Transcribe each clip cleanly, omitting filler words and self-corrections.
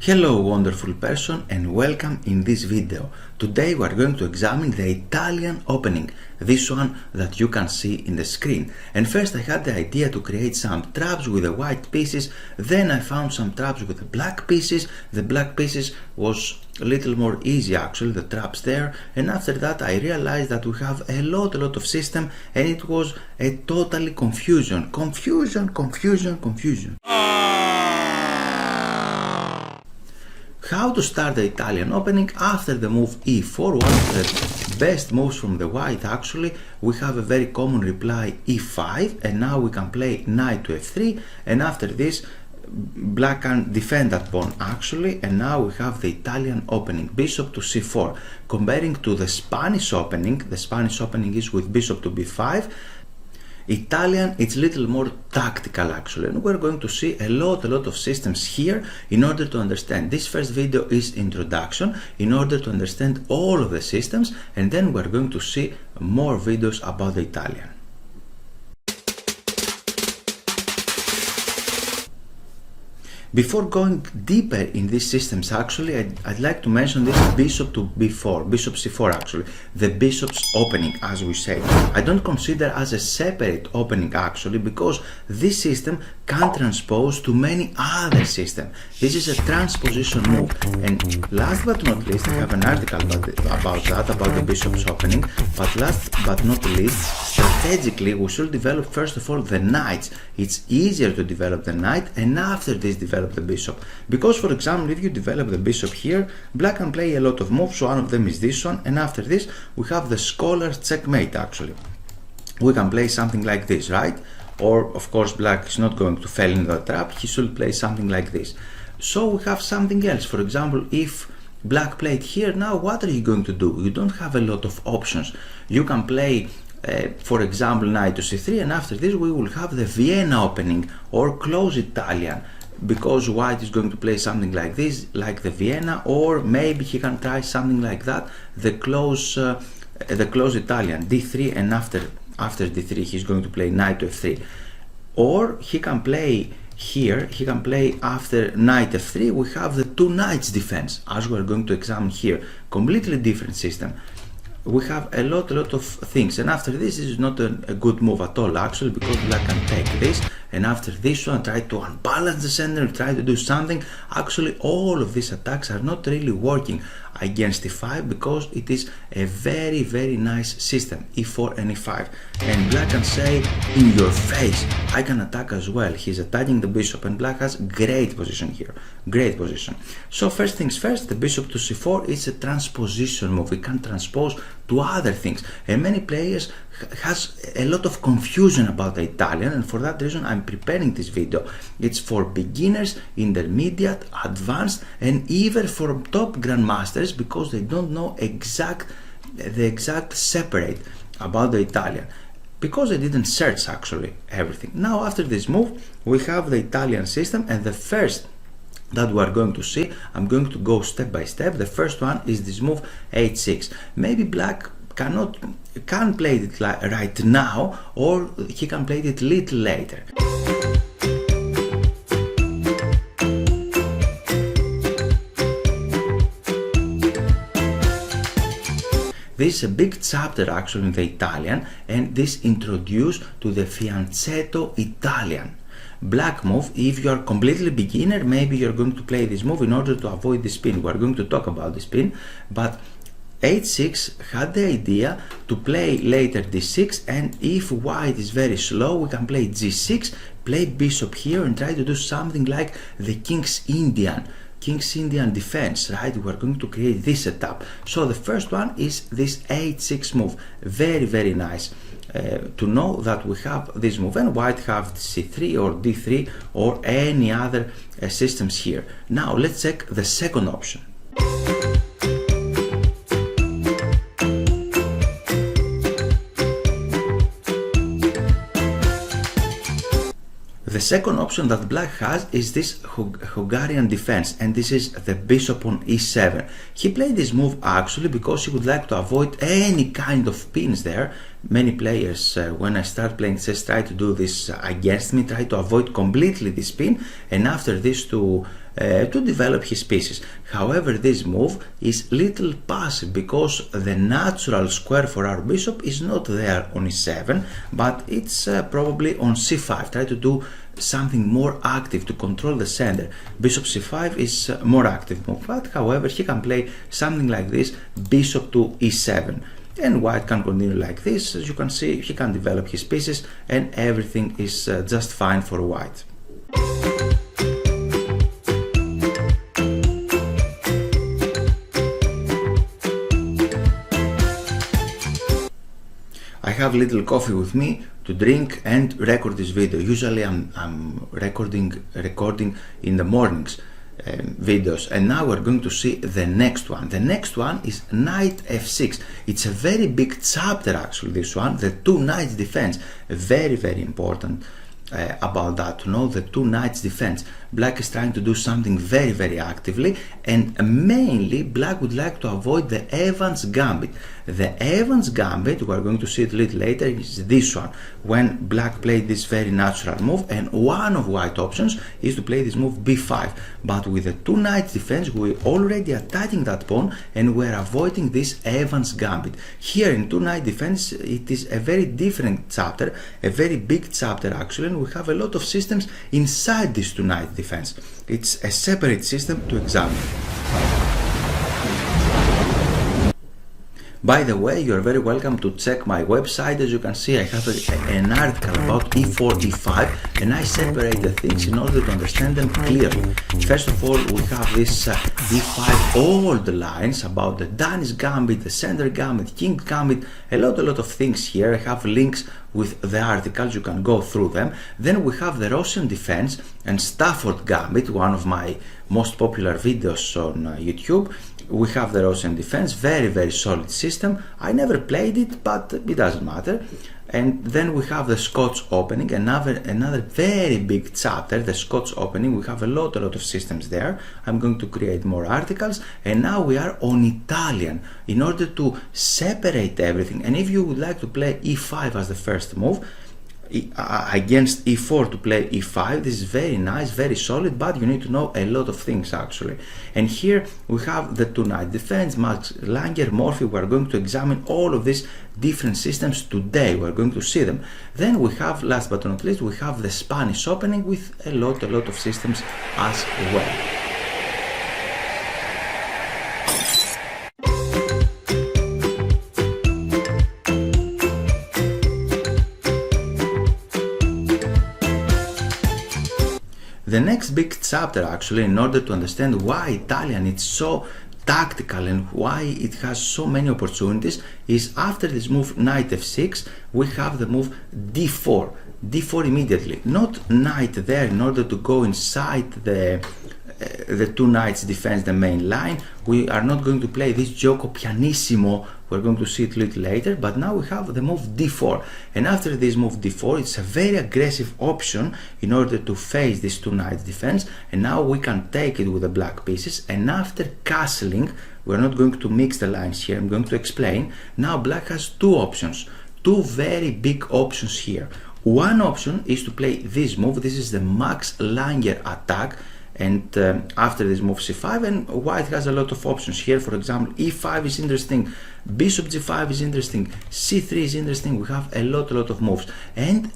Hello wonderful person and welcome in this video. Today we are going to examine the Italian opening, this one that you can see in the screen. And first I had the idea to create some traps with the white pieces, then I found some traps with the black pieces. The black pieces was a little more easy actually, the traps there, and after that I realized that we have a lot of system and it was a totally confusion. How to start the Italian opening after the move e4, one of the best moves from the white actually. We have a very common reply e5 and now we can play knight to f3, and after this black can defend that pawn actually, and now we have the Italian opening, bishop to c4. Comparing to the Spanish opening is with bishop to b5. Italian, it's a little more tactical actually, and we're going to see a lot of systems here in order to understand. This first video is introduction in order to understand all of the systems, and then we're going to see more videos about the Italian. Before going deeper in these systems actually, I'd like to mention this bishop to b4, bishop c4 actually, the bishop's opening as we say. I don't consider as a separate opening actually, because this system can transpose to many other systems. This is a transposition move, and last but not least I have an article about the bishop's opening, but last but not least, strategically we should develop first of all the knights. It's easier to develop the knight and after this develop the bishop, because for example if you develop the bishop here, black can play a lot of moves. One of them is this one, and after this we have the scholar's checkmate actually. We can play something like this, right? Or of course black is not going to fall in the trap, he should play something like this. So we have something else. For example, if black played here, now what are you going to do? You don't have a lot of options. You can play for example knight to c3, and after this we will have the Vienna opening or close Italian, because white is going to play something like this, like the Vienna, or maybe he can try something like that, the close Italian, d3, and after d3 he's going to play knight to f3. Or he can play here, he can play after knight f3, we have the two knights defense, as we're going to examine here. Completely different system. We have a lot of things, and after this is not a good move at all actually, because black can take this, and after this one try to unbalance the center, try to do something. Actually all of these attacks are not really working against e5, because it is a very nice system, e4 and e5, and black can say in your face I can attack as well. He's attacking the bishop and black has great position here, great position. So first things first, the bishop to c4 is a transposition move. We can transpose to other things, and many players has a lot of confusion about the Italian, and for that reason I'm preparing this video. It's for beginners, intermediate, advanced, and even for top grandmasters, because they don't know the exact separate about the Italian, because I didn't search actually everything. Now after this move we have the Italian system, and the first that we are going to see, I'm going to go step by step. The first one is this move h6. Maybe black can't play it right now, or he can play it a little later. This is a big chapter actually in the Italian, and this introduced to the Fianchetto Italian. Black move, if you are completely beginner, maybe you're going to play this move in order to avoid the spin. We're going to talk about the spin, but h6 had the idea to play later d6, and if white is very slow we can play g6, play bishop here and try to do something like the King's Indian defense, right? We're going to create this setup. So the first one is this h6 move, very nice. To know that we have this move, and white have c3 or d3 or any other systems here. Now let's check the second option. The second option that black has is this Hungarian defense, and this is the bishop on e7. He played this move actually because he would like to avoid any kind of pins there. Many players, when I start playing chess, try to do this against me, try to avoid completely this pin, and after this to to develop his pieces. However, this move is little passive because the natural square for our bishop is not there on e7, but it's probably on c5. Try to do something more active to control the center. Bishop c5 is a more active move, but however he can play something like this, bishop to e7. And white can continue like this. As you can see, he can develop his pieces and everything is just fine for white. I have little coffee with me to drink and record this video. Usually I'm recording in the mornings videos, and now we're going to see the next one. The next one is knight f6. It's a very big chapter actually, this one, the two knights defense. Very important about that, to know the two knights defense. Black is trying to do something very actively, and mainly black would like to avoid the Evans Gambit. The Evans Gambit, we are going to see it a little later, is this one, when black played this very natural move, and one of white options is to play this move b5. But with the two knights defense, we're already attacking that pawn and we're avoiding this Evans Gambit. Here in two knight defense, it is a very different chapter, a very big chapter actually, and we have a lot of systems inside this two knight defense. It's a separate system to examine. By the way, you're very welcome to check my website. As you can see, I have an article about e4, e5, and I separate the things in order to understand them clearly. First of all, we have this e5, all the lines about the Danish Gambit, the Center Gambit, King Gambit, a lot of things here. I have links with the articles, you can go through them. Then we have the Russian Defense and Stafford Gambit, one of my most popular videos on YouTube. We have the Russian Defense, very solid system. I never played it, but it doesn't matter. And then we have the Scots Opening, another very big chapter, the Scots Opening. We have a lot of systems there. I'm going to create more articles, and now we are on Italian in order to separate everything. And if you would like to play e5 as the first move, against e4 to play e5, this is very nice, very solid, but you need to know a lot of things actually. And here we have the two knight defense, Max Lange, Morphy. We are going to examine all of these different systems today. We are going to see them. Then we have, last but not least, we have the Spanish Opening with a lot of systems as well. The next big chapter actually, in order to understand why Italian is so tactical and why it has so many opportunities, is after this move knight f6, we have the move d4. d4 immediately, not knight there in order to go inside the two knights defense, the main line. We are not going to play this Giuoco Pianissimo. We're going to see it a little later, but now we have the move d4, and after this move d4, it's a very aggressive option in order to face this two knights defense, and now we can take it with the black pieces. And after castling, we're not going to mix the lines here, I'm going to explain. Now black has two options, two very big options here. One option is to play this move, this is the Max Lange Attack, and after this move c5, and white has a lot of options here. For example, e5 is interesting, bishop g5 is interesting, c3 is interesting. We have a lot of moves, and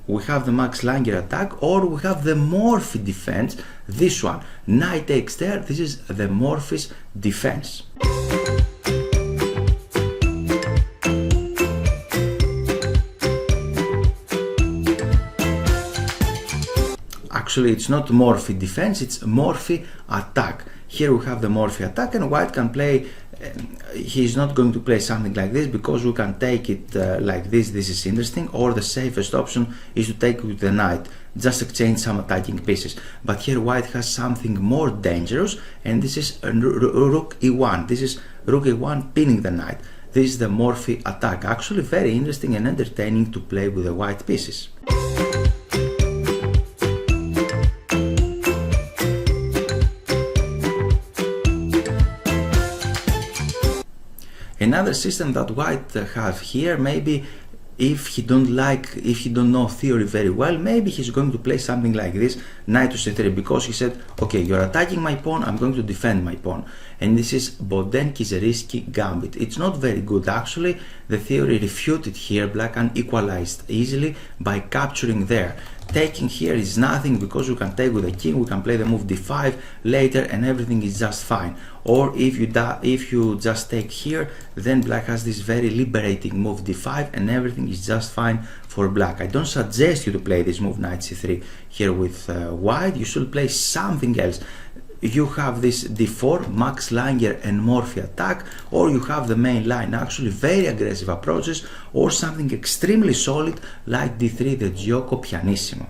we have the Max Lange Attack, or we have the Morphy defense, this one, knight takes there, this is the Morphy's defense. Actually, it's not Morphy defense, it's Morphy Attack. Here we have the Morphy Attack, and white can play, he's not going to play something like this because we can take it like this is interesting, or the safest option is to take it with the knight, just exchange some attacking pieces. But here white has something more dangerous, and this is rook e1, this is rook e1 pinning the knight. This is the Morphy Attack, actually very interesting and entertaining to play with the white pieces. Another system that white have here, maybe if he don't know theory very well, maybe he's going to play something like this, knight to c3, because he said, okay, you're attacking my pawn, I'm going to defend my pawn. And this is Boden Kieseritzky Gambit. It's not very good actually. The theory refuted here. Black unequalized easily by capturing there. Taking here is nothing, because we can take with the king, we can play the move d5 later and everything is just fine. Or if you just take here, then black has this very liberating move d5 and everything is just fine for black. I don't suggest you to play this move knight c3 here with white. You should play something else. You have this d4, Max Lange and Morphy Attack, or you have the main line, actually very aggressive approaches, or something extremely solid like d3, the Giuoco Pianissimo.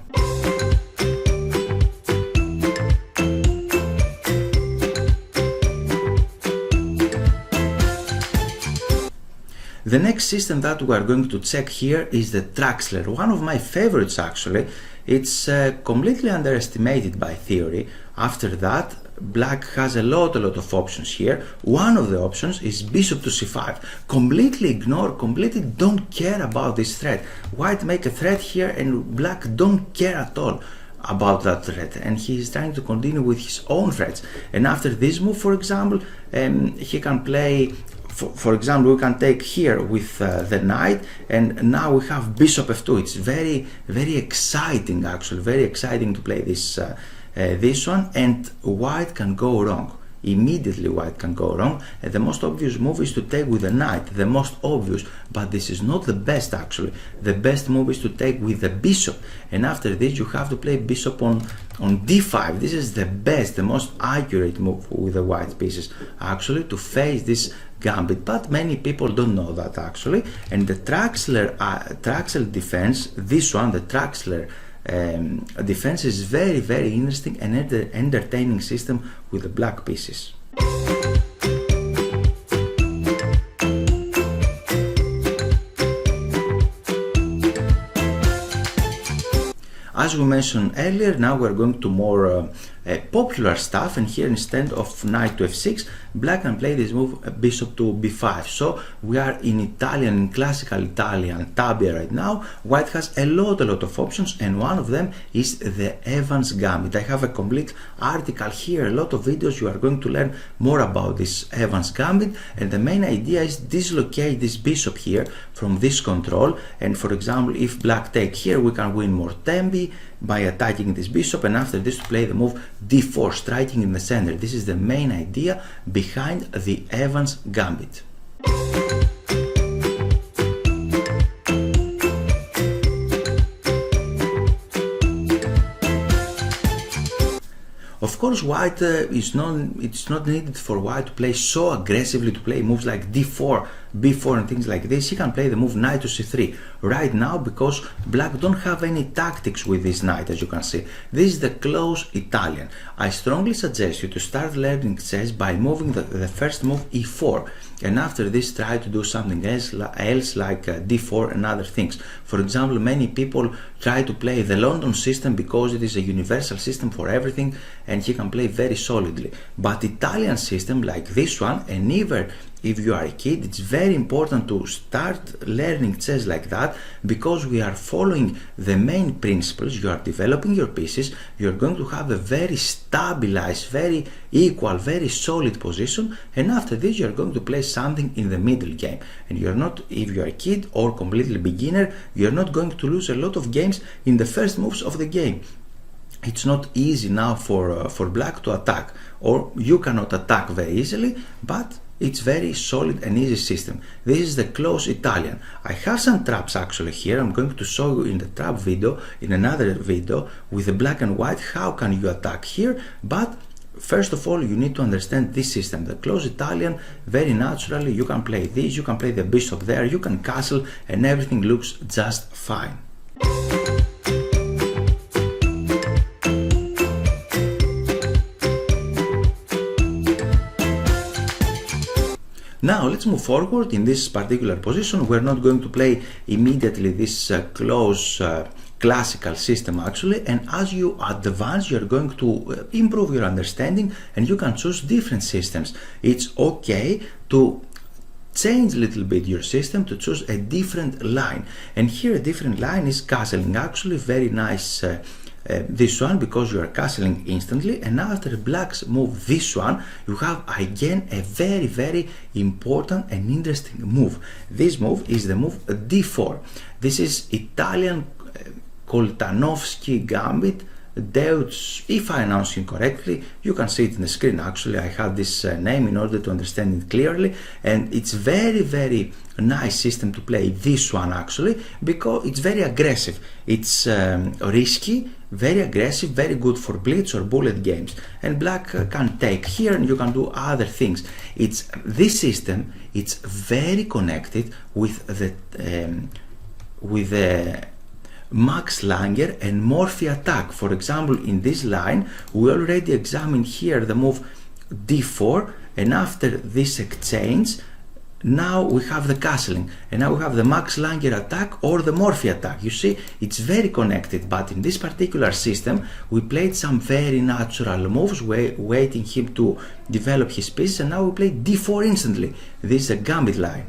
The next system that we are going to check here is the Traxler, one of my favorites actually. It's completely underestimated by theory. After that, black has a lot of options here. One of the options is bishop to c5. Completely ignore, completely don't care about this threat. White make a threat here and black don't care at all about that threat, and he is trying to continue with his own threats. And after this move, for example, he can play, for example, we can take here with the knight, and now we have bishop f2. It's very exciting actually, very exciting to play this this one, and white can go wrong. Immediately white can go wrong, and the most obvious move is to take with the knight, the most obvious, but this is not the best actually. The best move is to take with the bishop, and after this you have to play bishop on d5. This is the best, the most accurate move with the white pieces actually to face this gambit, but many people don't know that actually. And the Traxler defense, this one, the Traxler defense, is very interesting and entertaining system with the black pieces. As we mentioned earlier, now we're going to more popular stuff, and here instead of knight to f6, black can play this move bishop to b5. So we are in Italian, in classical Italian tabia right now. White has a lot of options, and one of them is the Evans Gambit. I have a complete article here, a lot of videos. You are going to learn more about this Evans Gambit, and the main idea is dislocate this bishop here from this control. And for example, if black take here, we can win more tempi by attacking this bishop, and after this to play the move d4, striking in the center. This is the main idea behind the Evans Gambit. Of course, white it's not needed for white to play so aggressively, to play moves like d4, b4 and things like this. He can play the move knight to c3 right now, because black don't have any tactics with this knight, as you can see. This is the close Italian. I strongly suggest you to start learning chess by moving the first move e4, and after this try to do something else like d4 and other things. For example, many people try to play the London system because it is a universal system for everything and he can play very solidly. But Italian system like this one, and even if you are a kid, it's very important to start learning chess like that, because we are following the main principles. You are developing your pieces, you are going to have a very stabilized, very equal, very solid position, and after this you are going to play something in the middle game. And you are not, if you are a kid or completely beginner, you are not going to lose a lot of games in the first moves of the game. It's not easy now for black to attack, or you cannot attack very easily, but it's very solid and easy system. This is the close Italian. I have some traps actually here. I'm going to show you in the trap video, in another video with the black and white, how can you attack here. But first of all, you need to understand this system, the close Italian. Very naturally you can play this, you can play the bishop there, you can castle, and everything looks just fine. Now let's move forward. In this particular position, we're not going to play immediately this close classical system actually, and as you advance you are going to improve your understanding and you can choose different systems. It's okay to change a little bit your system to choose a different line. And here a different line is castling. Actually very nice this one, because you are castling instantly, and after blacks move this one, you have again a very important and interesting move. This move is the move d4. This is Italian-Koltanowski Gambit Deutz. If I announce it correctly, you can see it in the screen. Actually, I have this name in order to understand it clearly, and it's very nice system to play this one, actually, because it's very aggressive. It's risky, very aggressive, very good for blitz or bullet games, and black can take here and you can do other things. It's this system, it's very connected with the Max Lange and Morphy Attack. For example, in this line we already examined here the move d4, and after this exchange now we have the castling, and now we have the Max Lange Attack or the Morphy Attack. You see, it's very connected, but in this particular system we played some very natural moves, waiting him to develop his pieces, and now we play d4 instantly. This is a gambit line.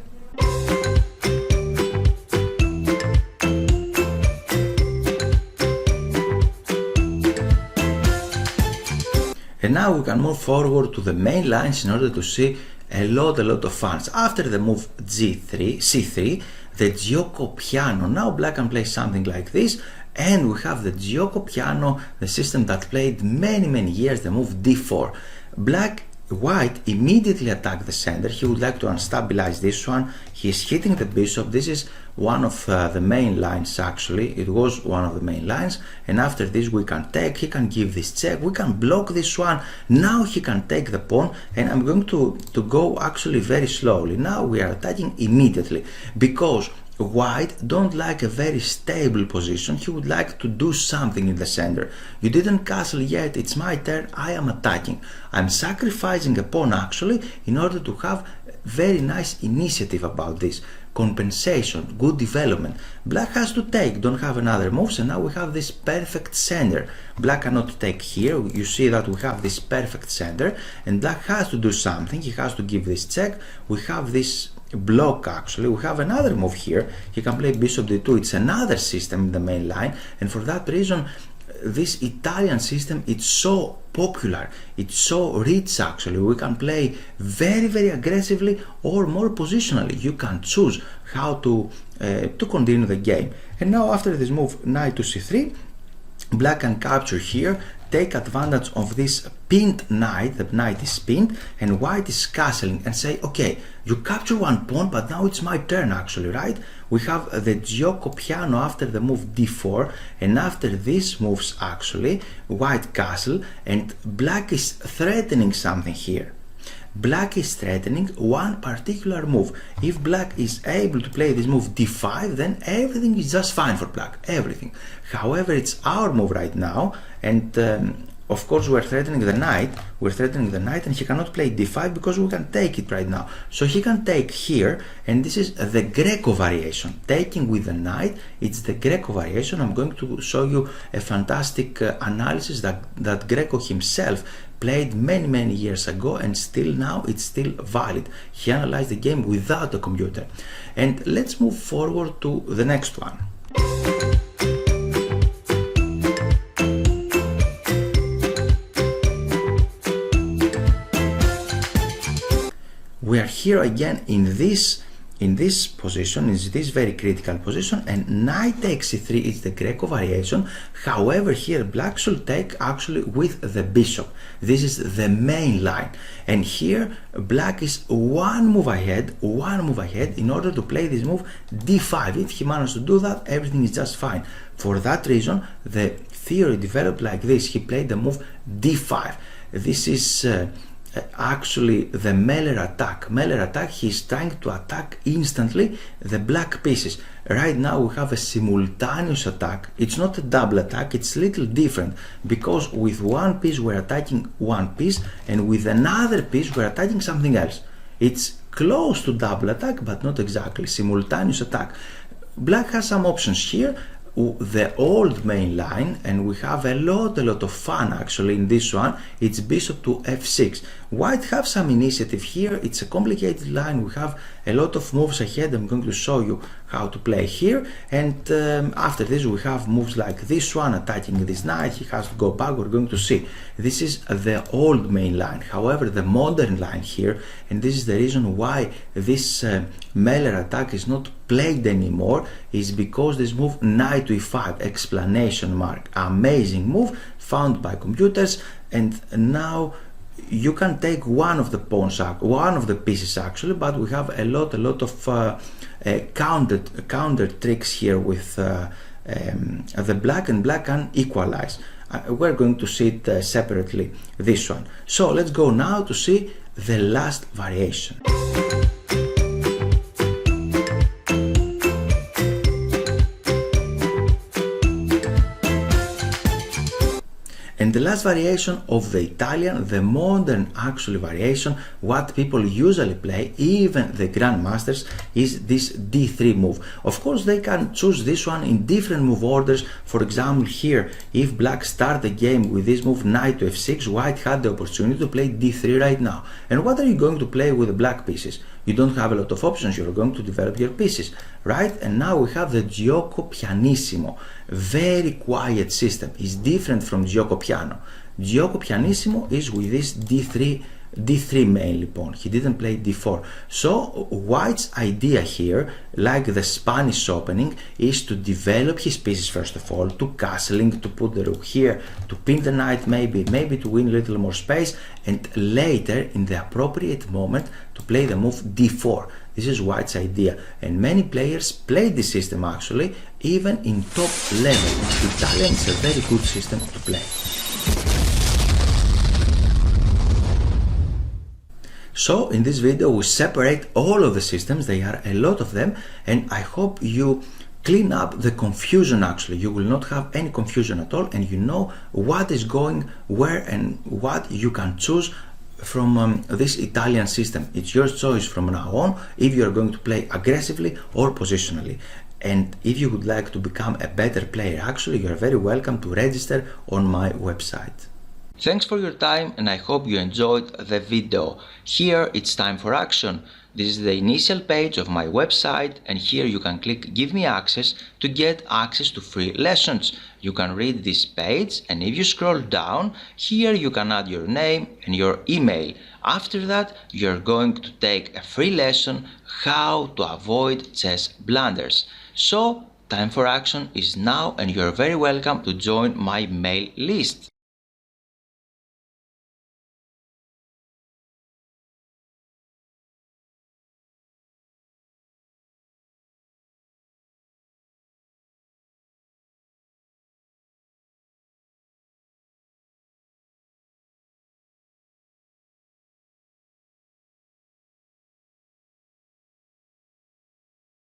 And now we can move forward to the main lines in order to see a lot of fun. After the move c3, the Giuoco Piano. Now black can play something like this, and we have the Giuoco Piano, the system that played many years, the move d4. White immediately attack the center. He would like to unstabilize this one. He is hitting the bishop. This is one of the main lines, actually. It was one of the main lines, and after this we can take. He can give this check. We can block this one. Now he can take the pawn, and I'm going to go actually very slowly. Now we are attacking immediately, because White don't like a very stable position. He would like to do something in the center. You didn't castle yet, it's my turn, I am attacking. I'm sacrificing a pawn actually in order to have very nice initiative about this. Compensation, good development. Black has to take, don't have another moves, and now we have this perfect center. Black cannot take here. You see that we have this perfect center, and black has to do something. He has to give this check. We have this block actually. We have another move here. He can play bishop d2. It's another system in the main line, and for that reason this Italian system, it's so popular, it's so rich actually. We can play very aggressively or more positionally. You can choose how to continue the game. And now after this move knight to c3, black can capture here, take advantage of this pinned knight. The knight is pinned, and white is castling and say, okay, you capture one pawn, but now it's my turn actually, right? We have the Giuoco Piano after the move d4, and after these moves actually white castle, and black is threatening something here. Black is threatening one particular move. If black is able to play this move d5, then everything is just fine for black, everything. However, it's our move right now, and of course we're threatening the knight, and he cannot play d5 because we can take it right now. So he can take here, and this is the Greco variation. Taking with the knight, it's the Greco variation. I'm going to show you a fantastic analysis that Greco himself played many years ago, and still now it's still valid. He analyzed the game without a computer. And let's move forward to the next one. We are here again in this position, is this very critical position, and knight takes c3 is the Greco variation. However, here black should take actually with the bishop. This is the main line, and here black is one move ahead in order to play this move d5. If he manages to do that, everything is just fine. For that reason, the theory developed like this. He played the move d5. This is actually the Meller Attack. Meller Attack, he's trying to attack instantly the black pieces. Right now we have a simultaneous attack. It's not a double attack, it's a little different, because with one piece we're attacking one piece, and with another piece we're attacking something else. It's close to double attack, but not exactly. Simultaneous attack. Black has some options here. The old main line, and we have a lot of fun actually in this one. It's bishop to f6. White have some initiative here. It's a complicated line. We have a lot of moves ahead. I'm going to show you how to play here, and after this we have moves like this one, attacking this knight, he has to go back. We're going to see. This is the old main line, however the modern line here, and this is the reason why this Meller attack is not played anymore, is because this move knight to e5, explanation mark, amazing move found by computers, and now you can take one of the pawns, one of the pieces actually, but we have a lot of counter tricks here with the black, and black can equalize. We're going to see it separately, this one. So let's go now to see the last variation. And the last variation of the Italian, the modern actually variation, what people usually play, even the grandmasters, is this d3 move. Of course they can choose this one in different move orders. For example here, if black start the game with this move knight to f6, white had the opportunity to play d3 right now. And what are you going to play with the black pieces? You don't have a lot of options, you're going to develop your pieces, right? And now we have the Giuoco Pianissimo, very quiet system, is different from Giuoco Piano. Giuoco Pianissimo is with this d3 mainly pawn, he didn't play d4. So white's idea here, like the Spanish opening, is to develop his pieces first of all, to castling, to put the rook here, to pin the knight maybe to win a little more space, and later in the appropriate moment to play the move d4. This is white's idea, and many players play this system actually, even in top level. Italian is a very good system to play. So in this video we separate all of the systems, there are a lot of them, and I hope you clean up the confusion actually. You will not have any confusion at all, and you know what is going where and what you can choose from this Italian system. It's your choice from now on if you are going to play aggressively or positionally. And if you would like to become a better player actually, you are very welcome to register on my website. Thanks for your time, and I hope you enjoyed the video. Here it's time for action. This is the initial page of my website, and here you can click Give me access to get access to free lessons. You can read this page, and if you scroll down, here you can add your name and your email. After that, you're going to take a free lesson how to avoid chess blunders. So time for action is now, and you're very welcome to join my mail list.